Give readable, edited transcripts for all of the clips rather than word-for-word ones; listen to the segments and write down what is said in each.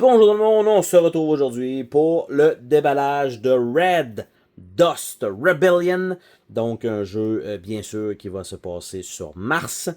Bonjour tout le monde, on se retrouve aujourd'hui pour le déballage de Red Dust Rebellion. Donc un jeu bien sûr qui va se passer sur Mars.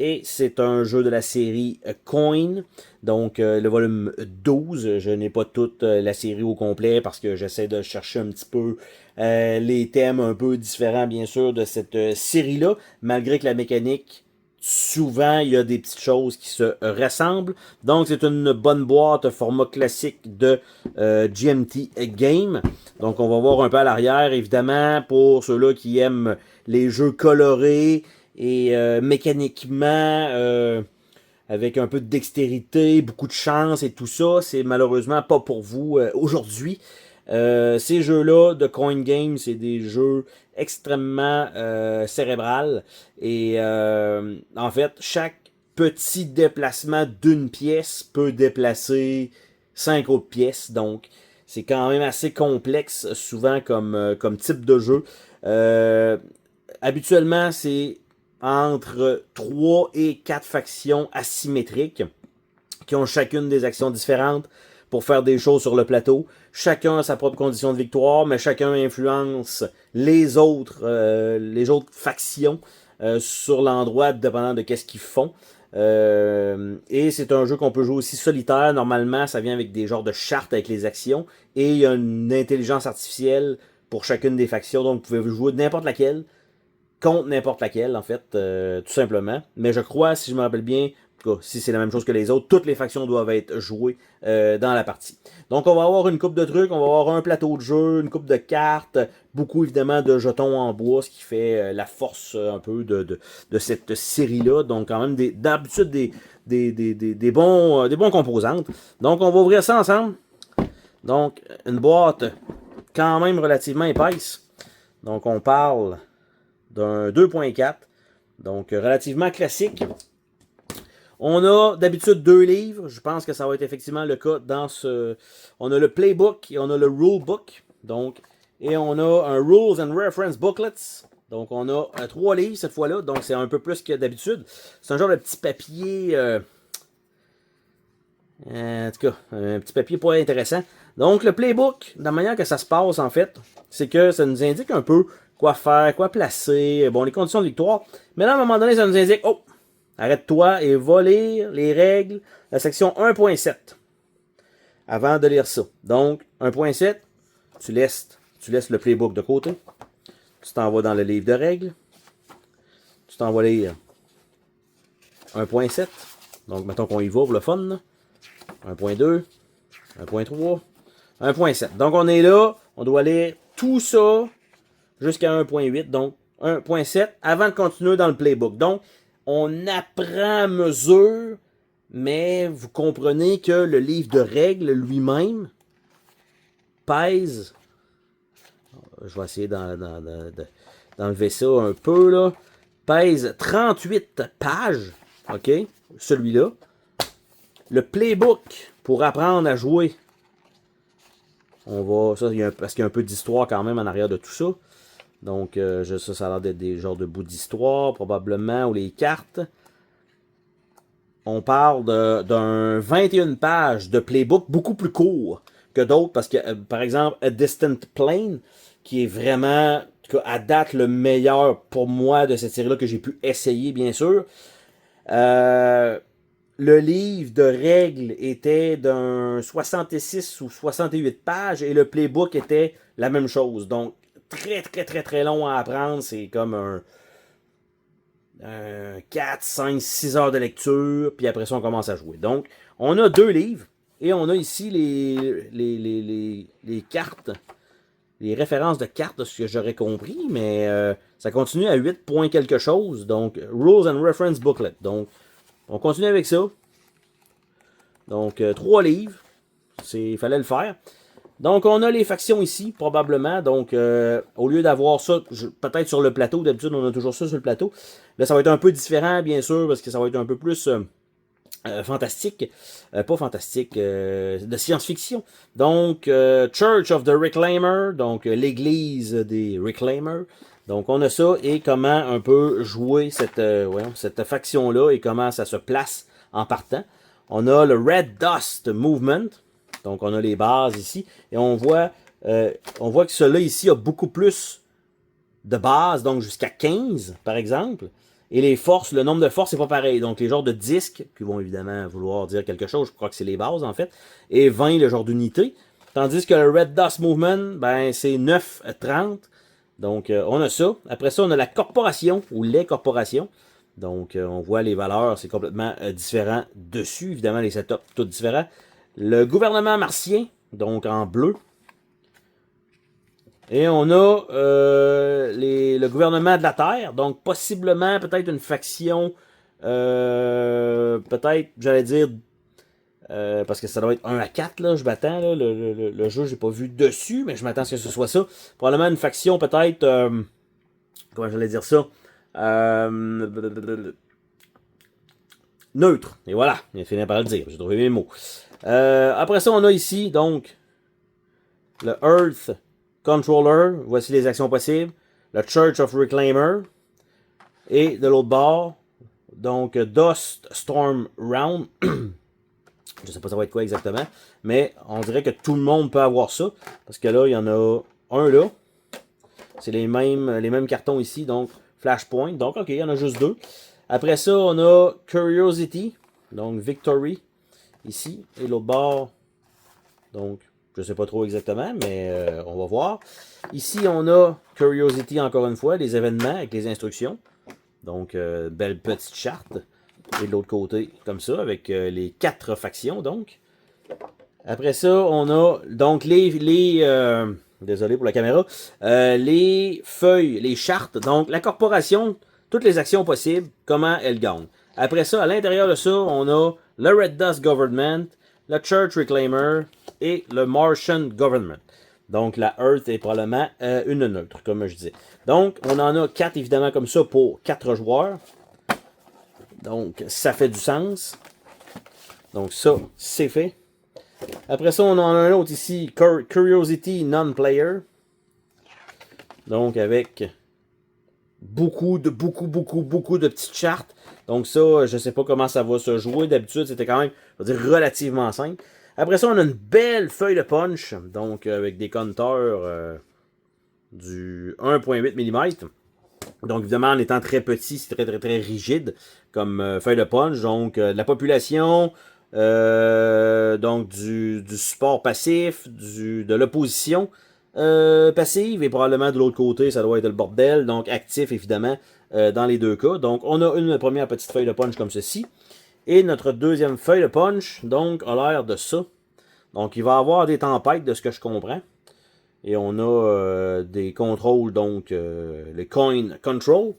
Et c'est un jeu de la série Coin. Donc le volume 12. Je n'ai pas toute la série au complet parce que j'essaie de chercher un petit peu les thèmes un peu différents bien sûr de cette série-là. Malgré que la mécanique... Souvent, il y a des petites choses qui se ressemblent. Donc, c'est une bonne boîte format classique de GMT Game. Donc, on va voir un peu à l'arrière, évidemment, pour ceux-là qui aiment les jeux colorés et mécaniquement, avec un peu de dextérité, beaucoup de chance et tout ça. C'est malheureusement pas pour vous aujourd'hui. Ces jeux-là de Coin Game, c'est des jeux extrêmement cérébral et en fait chaque petit déplacement d'une pièce peut déplacer 5 autres pièces, donc c'est quand même assez complexe souvent comme type de jeu. Habituellement c'est entre 3 et 4 factions asymétriques qui ont chacune des actions différentes pour faire des choses sur le plateau. Chacun a sa propre condition de victoire, mais chacun influence les autres factions sur l'endroit, dépendant de qu'est-ce qu'ils font. Et c'est un jeu qu'on peut jouer aussi solitaire. Normalement, ça vient avec des genres de chartes avec les actions. Et il y a une intelligence artificielle pour chacune des factions. Donc, vous pouvez jouer n'importe laquelle contre n'importe laquelle, en fait, tout simplement. Mais je crois, si je me rappelle bien, si c'est la même chose que les autres, toutes les factions doivent être jouées dans la partie. Donc on va avoir une coupe de trucs, on va avoir un plateau de jeu, une coupe de cartes, beaucoup évidemment de jetons en bois, ce qui fait la force un peu de cette série-là. Donc quand même d'habitude des bons composantes. Donc on va ouvrir ça ensemble. Donc une boîte quand même relativement épaisse. Donc on parle d'un 2.4, donc relativement classique. On a d'habitude 2 livres. Je pense que ça va être effectivement le cas dans ce... On a le Playbook et on a le Rulebook. Donc, et on a un Rules and Reference Booklets. Donc, on a 3 livres cette fois-là. Donc, c'est un peu plus que d'habitude. C'est un genre de petit papier... en tout cas, un petit papier pas intéressant. Donc, le Playbook, de la manière que ça se passe, en fait, c'est que ça nous indique un peu quoi faire, quoi placer, bon, les conditions de victoire. Mais là, à un moment donné, ça nous indique... Oh! Arrête-toi et va lire les règles, la section 1.7, avant de lire ça. Donc, 1.7, tu laisses le playbook de côté. Tu t'en vas dans le livre de règles. Tu t'en vas lire 1.7. Donc, mettons qu'on y va pour le fun. 1.2, 1.3, 1.7. Donc, on est là. On doit lire tout ça jusqu'à 1.8. Donc, 1.7 avant de continuer dans le playbook. Donc, on apprend à mesure, mais vous comprenez que le livre de règles lui-même pèse... Je vais essayer d'enlever ça un peu, là. Pèse 38 pages, ok? Celui-là. Le playbook, pour apprendre à jouer, on va... Ça, parce qu'il y a un peu d'histoire quand même en arrière de tout ça. Donc, ça a l'air d'être des genres de bouts d'histoire, probablement, ou les cartes. On parle d'un 21 pages de playbook, beaucoup plus court que d'autres, parce que, par exemple, A Distant Plane, qui est vraiment, en tout cas, à date, le meilleur pour moi de cette série-là que j'ai pu essayer, bien sûr. Le livre de règles était d'un 66 ou 68 pages, et le playbook était la même chose. Donc, très long à apprendre. C'est comme un 4, 5, 6 heures de lecture. Puis après ça, on commence à jouer. Donc, on a 2 livres. Et on a ici les cartes. Les références de cartes, de ce que j'aurais compris. Mais ça continue à 8 points quelque chose. Donc, Rules and Reference Booklet. Donc, on continue avec ça. Donc, 3 livres. Il fallait le faire. Donc, on a les factions ici, probablement. Donc, au lieu d'avoir ça, peut-être sur le plateau, d'habitude, on a toujours ça sur le plateau. Là, ça va être un peu différent, bien sûr, parce que ça va être un peu plus fantastique. Pas fantastique, de science-fiction. Donc, Church of the Reclaimer, donc l'église des Reclaimers. Donc, on a ça et comment un peu jouer cette faction-là et comment ça se place en partant. On a le Red Dust Movement. Donc, on a les bases ici. Et on voit que celui-là ici a beaucoup plus de bases, donc jusqu'à 15, par exemple. Et les forces, le nombre de forces, c'est pas pareil. Donc, les genres de disques, qui vont évidemment vouloir dire quelque chose, je crois que c'est les bases, en fait. Et 20, le genre d'unité. Tandis que le Red Dust Movement, ben, c'est 9 à 30. Donc, on a ça. Après ça, on a la corporation, ou les corporations. Donc, on voit les valeurs, c'est complètement différent dessus. Évidemment, les setups, tout différents. Le gouvernement martien, donc en bleu. Et on a le gouvernement de la Terre, donc possiblement peut-être une faction, peut-être, j'allais dire, parce que ça doit être 1 à 4, là, je m'attends, là, le jeu, j'ai pas vu dessus, mais je m'attends à ce que ce soit ça. Probablement une faction peut-être, comment j'allais dire ça, neutre, et voilà, j'ai fini par le dire, j'ai trouvé mes mots. Après ça, on a ici, donc, le Earth Controller, voici les actions possibles. Le Church of Reclaimer. Et de l'autre bord, donc Dust Storm Round. Je sais pas ça va être quoi exactement. Mais on dirait que tout le monde peut avoir ça. Parce que là, il y en a un là. C'est les mêmes cartons ici. Donc Flashpoint. Donc ok, il y en a juste 2. Après ça, on a Curiosity. Donc Victory. Ici. Et l'autre bord. Donc je sais pas trop exactement, mais on va voir. Ici, on a Curiosity encore une fois, les événements avec les instructions. Donc, belle petite charte. Et de l'autre côté, comme ça, avec les 4 factions, donc. Après ça, on a donc désolé pour la caméra. Les feuilles, les chartes. Donc, la corporation, toutes les actions possibles, comment elle gagne. Après ça, à l'intérieur de ça, on a le Red Dust Government, le Church Reclaimer et le Martian Government. Donc, la Earth est probablement une neutre, comme je disais. Donc, on en a 4, évidemment, comme ça, pour 4 joueurs. Donc, ça fait du sens. Donc, ça, c'est fait. Après ça, on en a un autre ici, Curiosity Non-Player. Donc, avec beaucoup de petites chartes. Donc ça, je sais pas comment ça va se jouer. D'habitude, c'était quand même, je veux dire, relativement simple. Après ça, on a une belle feuille de punch. Donc, avec des compteurs du 1.8 mm. Donc, évidemment, en étant très petit, c'est très rigide comme feuille de punch. Donc, de la population, donc du support passif, de l'opposition passive, et probablement de l'autre côté, ça doit être le bordel. Donc, actif, évidemment, dans les deux cas. Donc, on a une première petite feuille de punch comme ceci. Et notre deuxième feuille de punch, donc, a l'air de ça. Donc, il va y avoir des tempêtes, de ce que je comprends. Et on a des contrôles, donc les coin control,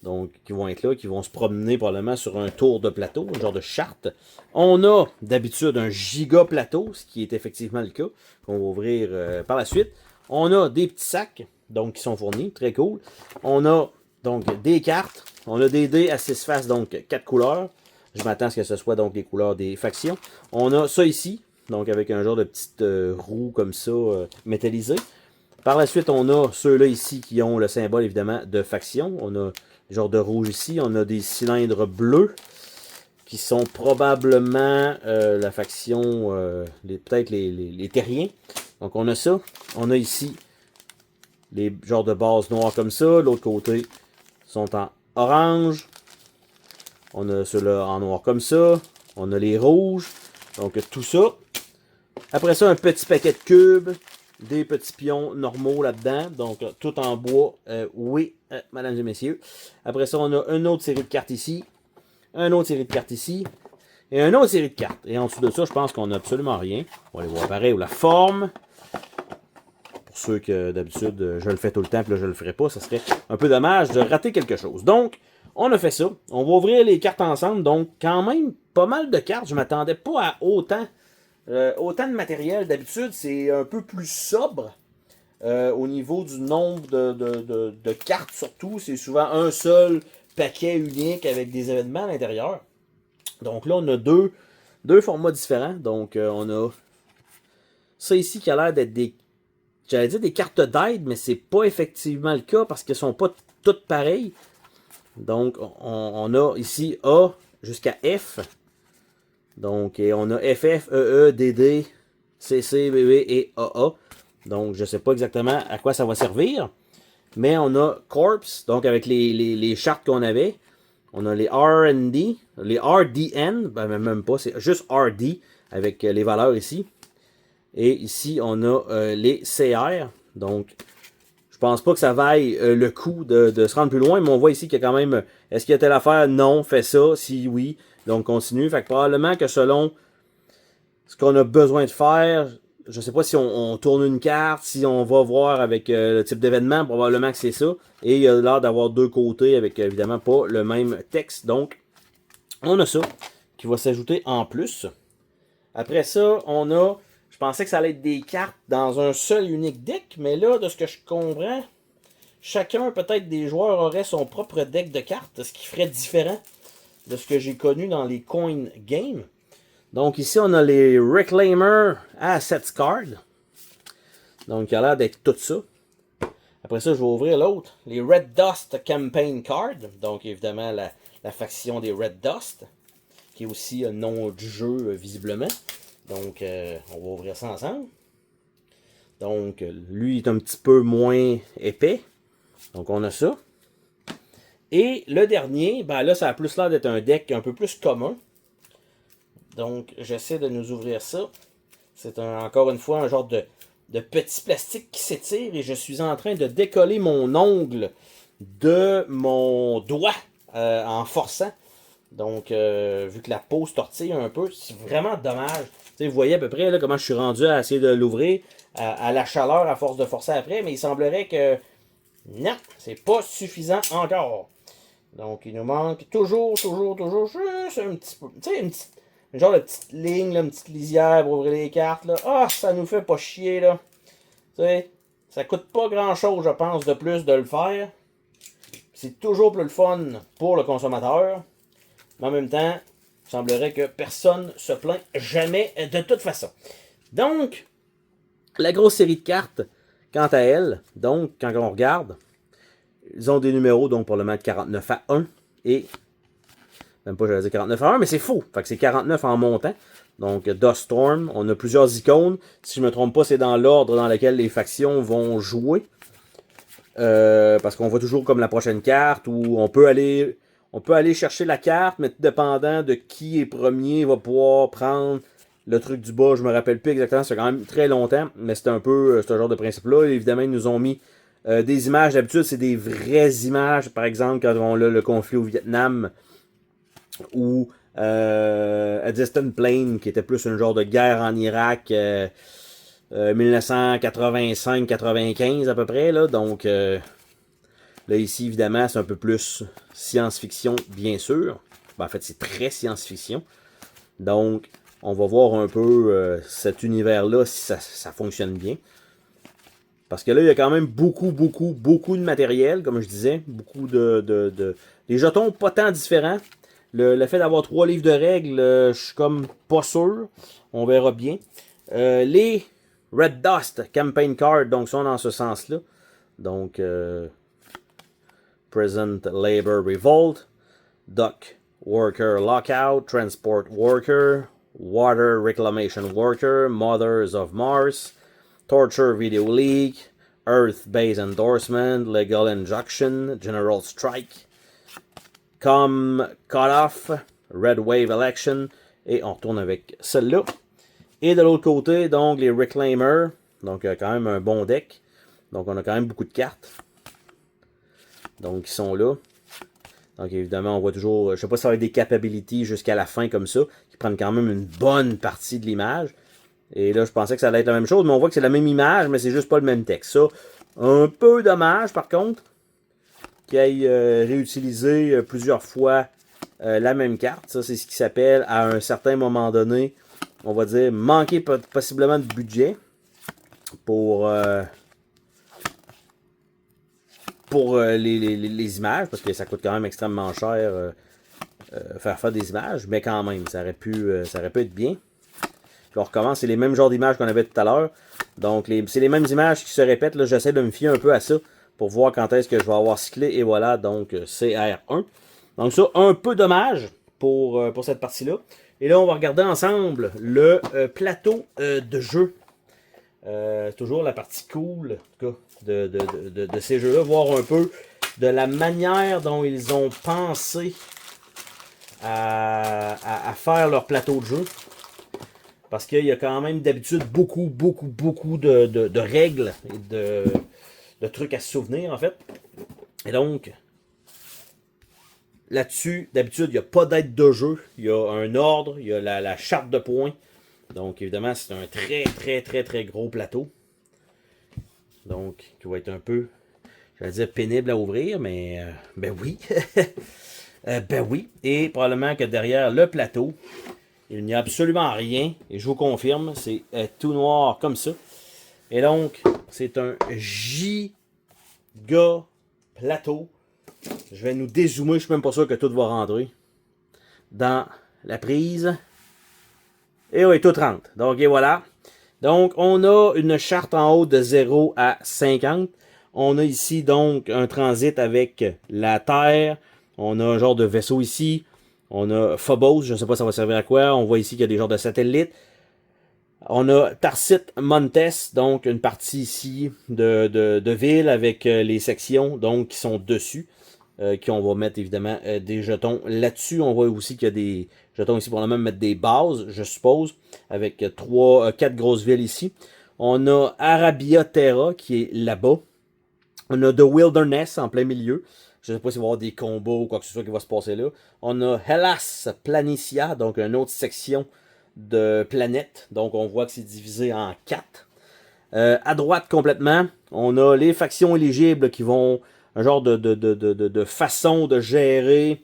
donc qui vont être là, qui vont se promener probablement sur un tour de plateau, un genre de charte. On a d'habitude un giga plateau, ce qui est effectivement le cas, qu'on va ouvrir par la suite. On a des petits sacs, donc qui sont fournis, très cool. On a donc des cartes, on a des dés à 6 faces, donc 4 couleurs. Je m'attends à ce que ce soit donc les couleurs des factions. On a ça ici, donc avec un genre de petite roue comme ça, métallisée. Par la suite, on a ceux-là ici qui ont le symbole évidemment de faction. On a le genre de rouge ici. On a des cylindres bleus qui sont probablement la faction, peut-être les terriens. Donc on a ça. On a ici les genres de bases noires comme ça. L'autre côté sont en orange. On a ceux-là en noir comme ça. On a les rouges. Donc tout ça. Après ça, un petit paquet de cubes. Des petits pions normaux là-dedans. Donc tout en bois. Oui, mesdames et messieurs. Après ça, on a une autre série de cartes ici. Une autre série de cartes ici. Et une autre série de cartes. Et en dessous de ça, je pense qu'on n'a absolument rien. On va aller voir pareil. Ou la forme. Pour ceux que d'habitude, je le fais tout le temps, puis là, je ne le ferai pas. Ça serait un peu dommage de rater quelque chose. Donc, on a fait ça. On va ouvrir les cartes ensemble. Donc, quand même, pas mal de cartes. Je ne m'attendais pas à autant. Autant de matériel. D'habitude, c'est un peu plus sobre. Au niveau du nombre de cartes, surtout. C'est souvent un seul paquet unique avec des événements à l'intérieur. Donc là, on a deux formats différents. Donc, on a ça ici qui a l'air d'être j'allais dire des cartes d'aide, mais c'est pas effectivement le cas parce qu'elles sont pas toutes pareilles. Donc, on a ici A jusqu'à F. Donc, et on a FF, EE, DD, CC, BB et AA. Donc, je ne sais pas exactement à quoi ça va servir. Mais on a Corps, donc avec les chartes qu'on avait. On a les R&D, les RDN, ben même pas, c'est juste RD avec les valeurs ici. Et ici, on a les CR. Donc, je pense pas que ça vaille le coup de se rendre plus loin, mais on voit ici qu'il y a quand même... Est-ce qu'il y a telle affaire? Non, fais ça. Si oui, donc continue. Fait que probablement que selon ce qu'on a besoin de faire, je sais pas si on tourne une carte, si on va voir avec le type d'événement, probablement que c'est ça. Et il y a l'air d'avoir deux côtés avec évidemment pas le même texte. Donc, on a ça qui va s'ajouter en plus. Après ça, on a... Je pensais que ça allait être des cartes dans un seul unique deck, mais là, de ce que je comprends, chacun, peut-être des joueurs, aurait son propre deck de cartes, ce qui ferait différent de ce que j'ai connu dans les coin games. Donc ici, on a les Reclaimer Assets Card. Donc il a l'air d'être tout ça. Après ça, je vais ouvrir l'autre. Les Red Dust Campaign Card. Donc évidemment, la faction des Red Dust, qui est aussi le nom du jeu, visiblement. Donc, on va ouvrir ça ensemble. Donc, lui est un petit peu moins épais. Donc, on a ça. Et le dernier, ben là, ça a plus l'air d'être un deck un peu plus commun. Donc, j'essaie de nous ouvrir ça. C'est encore une fois un genre de petit plastique qui s'étire et je suis en train de décoller mon ongle de mon doigt en forçant. Donc, vu que la peau se tortille un peu, c'est vraiment dommage. Vous voyez à peu près là, comment je suis rendu à essayer de l'ouvrir à la chaleur à force de forcer après, mais il semblerait que non, c'est pas suffisant encore. Donc il nous manque toujours juste un petit peu. Tu sais, une genre de petite ligne, là, une petite lisière pour ouvrir les cartes. Là. Ah, ça nous fait pas chier là. Tu sais, ça coûte pas grand chose, je pense, de plus de le faire. C'est toujours plus le fun pour le consommateur. Mais en même temps, il semblerait que personne se plaint jamais de toute façon. Donc, la grosse série de cartes, quant à elle, donc, quand on regarde, ils ont des numéros, donc pour le mettre 49 à 1, et, même pas j'allais dire 49 à 1, mais c'est faux, fait que c'est 49 en montant. Donc, Dust Storm, on a plusieurs icônes. Si je ne me trompe pas, c'est dans l'ordre dans lequel les factions vont jouer. Parce qu'on voit toujours comme la prochaine carte, où on peut aller chercher la carte, mais tout dépendant de qui est premier, va pouvoir prendre le truc du bas. Je me rappelle plus exactement, c'est quand même très longtemps, mais c'est un peu ce genre de principe-là. Évidemment, ils nous ont mis des images. D'habitude, c'est des vraies images. Par exemple, quand on a le conflit au Vietnam, ou A Distant Plain, qui était plus un genre de guerre en Irak, 1985-95 à peu près. Là. Donc, là, ici, évidemment, c'est un peu plus science-fiction, bien sûr. Ben, en fait, c'est très science-fiction. Donc, on va voir un peu cet univers-là, si ça fonctionne bien. Parce que là, il y a quand même beaucoup de matériel, comme je disais. Beaucoup les jetons pas tant différents. Le fait d'avoir 3 livres de règles, je suis comme pas sûr. On verra bien. Les Red Dust Campaign Card, donc sont dans ce sens-là. Donc, Present Labor Revolt, Dock Worker Lockout, Transport Worker, Water Reclamation Worker, Mothers of Mars, Torture Video League, Earth Base Endorsement, Legal Injunction, General Strike, Cutoff, Red Wave Election, et on retourne avec celle-là. Et de l'autre côté, donc les Reclaimers, donc quand même un bon deck. Donc on a quand même beaucoup de cartes. Donc ils sont là. Donc évidemment, on voit toujours, je ne sais pas si ça va être des capabilities jusqu'à la fin comme ça, qui prennent quand même une bonne partie de l'image. Et là, je pensais que ça allait être la même chose, mais on voit que c'est la même image, mais c'est juste pas le même texte. Ça, un peu dommage par contre, qu'il ait réutilisé plusieurs fois la même carte. Ça, c'est ce qui s'appelle, à un certain moment donné, on va dire, manquer possiblement de budget pour les images, parce que ça coûte quand même extrêmement cher faire des images, mais quand même, ça aurait pu être bien. Puis on recommence, c'est les mêmes genres d'images qu'on avait tout à l'heure. Donc, c'est les mêmes images qui se répètent. Là, j'essaie de me fier un peu à ça pour voir quand est-ce que je vais avoir cyclé. Et voilà, donc CR1. Donc ça, un peu dommage pour cette partie-là. Et là, on va regarder ensemble le plateau de jeu. Toujours la partie cool, en tout cas, de ces jeux-là. Voir un peu de la manière dont ils ont pensé à faire leur plateau de jeu. Parce qu'il y a quand même d'habitude beaucoup de règles et de trucs à se souvenir, en fait. Et donc, là-dessus, d'habitude, il n'y a pas d'aide de jeu. Il y a un ordre, il y a la charte de points. Donc, évidemment, c'est un très gros plateau. Donc, qui va être un peu, j'allais dire, pénible à ouvrir, mais ben oui. Ben oui. Et probablement que derrière le plateau, il n'y a absolument rien. Et je vous confirme, c'est tout noir comme ça. Et donc, c'est un giga plateau. Je vais nous dézoomer, je suis même pas sûr que tout va rentrer dans la prise. Et oui, tout rentre. Donc, et voilà. Donc, on a une charte en haut de 0 à 50. On a ici, donc, un transit avec la Terre. On a un genre de vaisseau ici. On a Phobos, je ne sais pas ça va servir à quoi. On voit ici qu'il y a des genres de satellites. On a Tarsit Montes, donc une partie ici de ville avec les sections donc qui sont dessus. On va mettre évidemment des jetons là-dessus. On voit aussi qu'il y a des jetons ici pour le même mettre des bases, je suppose, avec 4 grosses villes ici. On a Arabia Terra qui est là-bas. On a The Wilderness en plein milieu. Je ne sais pas s'il va y avoir des combos ou quoi que ce soit qui va se passer là. On a Hellas Planitia, donc une autre section de planète. Donc on voit que c'est divisé en 4. À droite complètement, on a les factions éligibles qui vont un genre de façon de gérer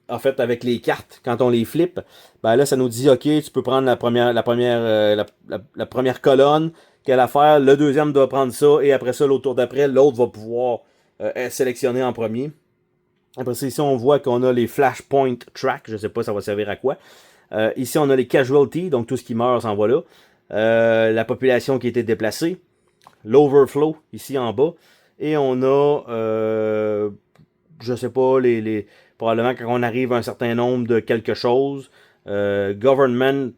en fait avec les cartes quand on les flippe. Ben là ça nous dit ok, tu peux prendre la première colonne, quelle affaire, le deuxième doit prendre ça et après ça l'autre tour d'après l'autre va pouvoir sélectionner en premier. Après ça ici on voit qu'on a les flashpoint track, je sais pas ça va servir à quoi. Ici on a les casualties, donc tout ce qui meurt s'en va là. La population qui a été déplacée, l'overflow ici en bas, et on a, je sais pas, probablement quand on arrive à un certain nombre de quelque chose, le gouvernement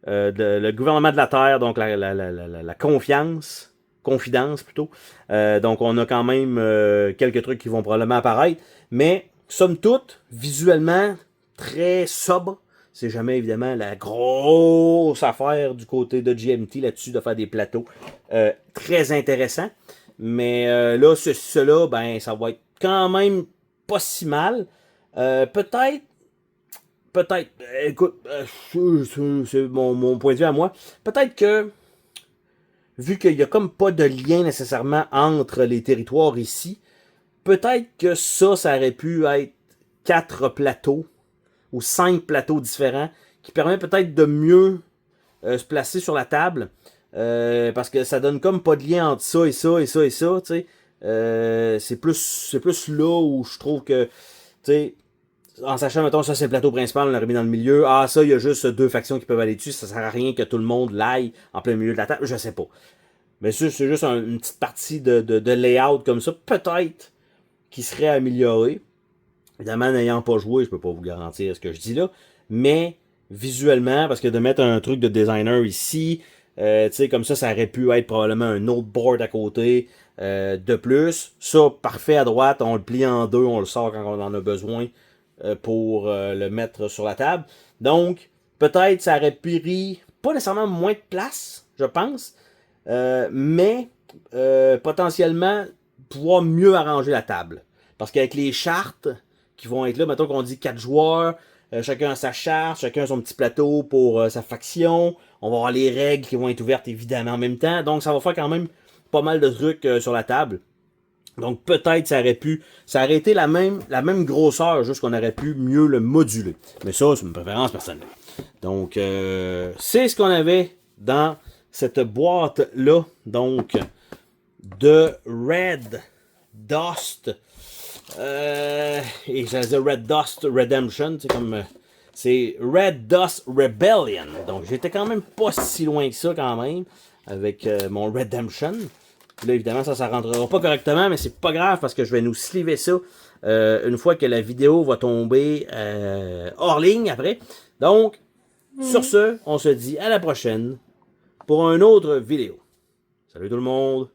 de la Terre, donc la confidence plutôt. Donc on a quand même quelques trucs qui vont probablement apparaître, mais somme toute, visuellement, très sobre. C'est jamais évidemment la grosse affaire du côté de GMT là-dessus de faire des plateaux très intéressants. Mais là, cela, ben, ça va être quand même pas si mal. Peut-être, écoute, c'est mon point de vue à moi. Peut-être que, vu qu'il n'y a comme pas de lien nécessairement entre les territoires ici, peut-être que ça aurait pu être 4 plateaux ou 5 plateaux différents qui permet peut-être de mieux se placer sur la table parce que ça donne comme pas de lien entre ça et ça et ça et ça, tu sais. C'est plus là où je trouve que, tu sais, en sachant, mettons, ça c'est le plateau principal, on l'a remis dans le milieu, ah ça, il y a juste 2 factions qui peuvent aller dessus, ça sert à rien que tout le monde l'aille en plein milieu de la table, je sais pas. Mais ça, c'est juste une petite partie de layout comme ça, peut-être, qui serait améliorée. Évidemment, n'ayant pas joué, je peux pas vous garantir ce que je dis là, mais visuellement, parce que de mettre un truc de designer ici, tu sais, comme ça aurait pu être probablement un autre board à côté de plus. Ça, parfait à droite, on le plie en deux, on le sort quand on en a besoin pour le mettre sur la table. Donc, peut-être ça aurait pris pas nécessairement moins de place, je pense, mais potentiellement pouvoir mieux arranger la table. Parce qu'avec les chartes qui vont être là, mettons qu'on dit 4 joueurs, chacun a sa charte, chacun a son petit plateau pour sa faction. On va avoir les règles qui vont être ouvertes évidemment en même temps. Donc ça va faire quand même pas mal de trucs sur la table. Donc peut-être ça aurait été la même grosseur, juste qu'on aurait pu mieux le moduler. Mais ça, c'est une préférence personnelle. Donc c'est ce qu'on avait dans cette boîte-là. Donc de Red Dust. Et j'allais dire Red Dust Redemption, c'est comme c'est Red Dust Rebellion. Donc j'étais quand même pas si loin que ça quand même avec mon Redemption. Puis là, évidemment, ça rentrera pas correctement, mais c'est pas grave parce que je vais nous sliver ça une fois que la vidéo va tomber hors ligne après. Donc, sur ce, on se dit à la prochaine pour une autre vidéo. Salut tout le monde!